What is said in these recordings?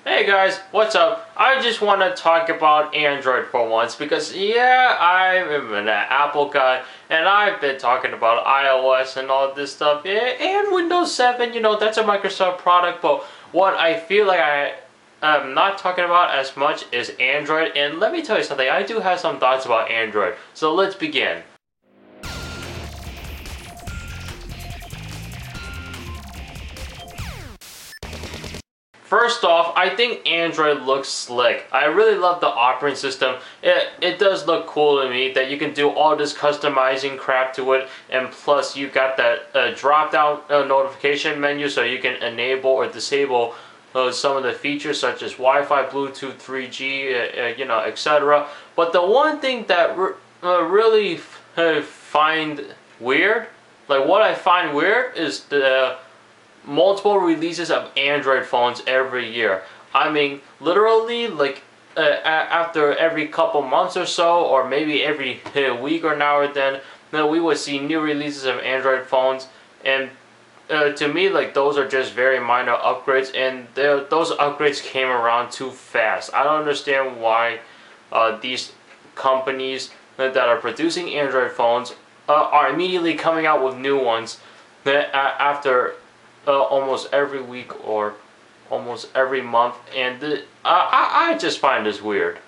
Hey guys, what's up? I just want to talk about Android for once because yeah, I'm an Apple guy and I've been talking about iOS and all this stuff, yeah, and Windows 7, that's a Microsoft product, but what I feel like I'm not talking about as much is Android, and let me tell you something, I do have some thoughts about Android, so let's begin. First off, I think Android looks slick. I really love the operating system. It does look cool to me that you can do all this customizing crap to it, and plus you got that drop-down notification menu so you can enable or disable some of the features such as Wi-Fi, Bluetooth, 3G, etc. But the one thing that really find weird, like what I find weird is the multiple releases of Android phones every year. I mean, literally, like after every couple months or so, or maybe every week or now or then, we would see new releases of Android phones. And to me, like those are just very minor upgrades, and those upgrades came around too fast. I don't understand why these companies that are producing Android phones are immediately coming out with new ones after almost every week or almost every month, and I just find this weird.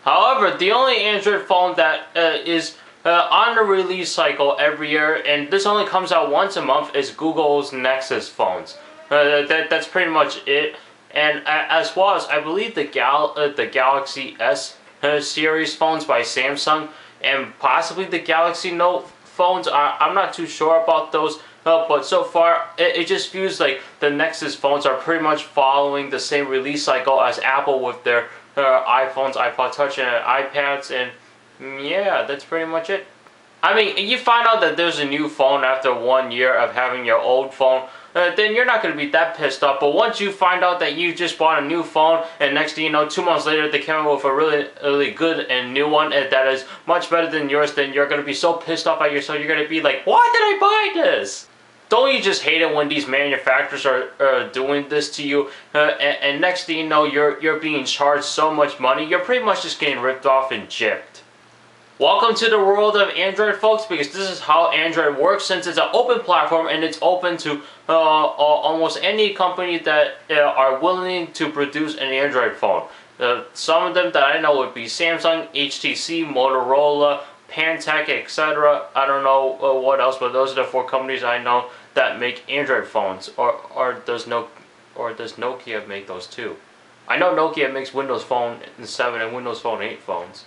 However, the only Android phone that is on the release cycle every year, and this only comes out once a month, is Google's Nexus Phones. That's pretty much it. And as well as I believe the Galaxy S series phones by Samsung, and possibly the Galaxy Note phones. I'm not too sure about those. But so far, it just feels like the Nexus phones are pretty much following the same release cycle as Apple with their iPhones, iPod Touch, and iPads, and yeah, that's pretty much it. I mean, you find out that there's a new phone after 1 year of having your old phone, then you're not going to be that pissed off. But once you find out that you just bought a new phone, and next thing you know, 2 months later, they came out with a really good and new one that is much better than yours, then you're going to be so pissed off at yourself, you're going to be like, why did I buy this? Don't you just hate it when these manufacturers are doing this to you, and next thing you know, you're being charged so much money, you're pretty much just getting ripped off and gypped. Welcome to the world of Android, folks, because this is how Android works, since it's an open platform and it's open to almost any company that are willing to produce an Android phone. Some of them that I know would be Samsung, HTC, Motorola, Pantech, etc. I don't know what else, but those are the 4 companies I know that make Android phones. Or does Nokia make those too? I know Nokia makes Windows Phone 7 and Windows Phone 8 phones.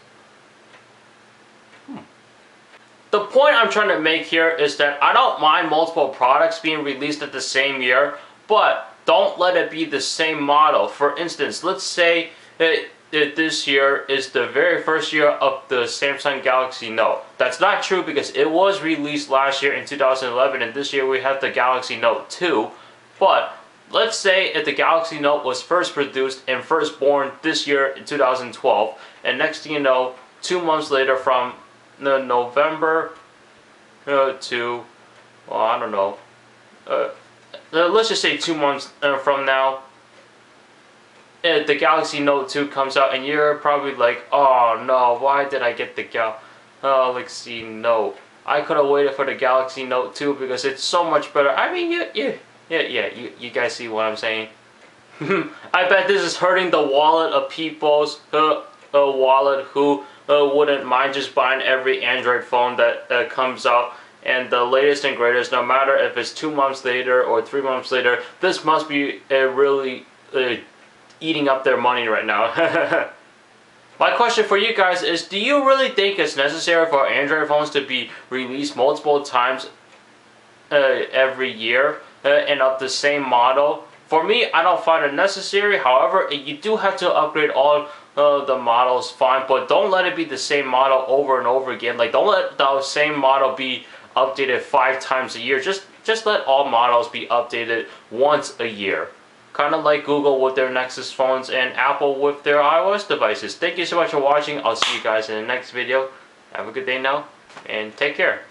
The point I'm trying to make here is that I don't mind multiple products being released at the same year, but don't let it be the same model. For instance, let's say this year is the very first year of the Samsung Galaxy Note. That's not true because it was released last year in 2011, and this year we have the Galaxy Note 2. But let's say if the Galaxy Note was first produced and first born this year in 2012, and next thing you know, 2 months later from November to, well, I don't know, let's just say 2 months from now, the Galaxy Note 2 comes out, and you're probably like, oh no, why did I get the Galaxy Note? I could have waited for the Galaxy Note 2 because it's so much better. I mean, you guys see what I'm saying? I bet this is hurting the wallet of people's wallet who wouldn't mind just buying every Android phone that comes out, and the latest and greatest, no matter if it's 2 months later or 3 months later. This must be really eating up their money right now. My question for you guys is, do you really think it's necessary for Android phones to be released multiple times every year and of the same model? For me, I don't find it necessary. However, you do have to upgrade all the models, fine, but don't let it be the same model over and over again. Like, don't let the same model be updated 5 times a year. Just let all models be updated once a year. Kind of like Google with their Nexus phones and Apple with their iOS devices. Thank you so much for watching. I'll see you guys in the next video. Have a good day now, and take care.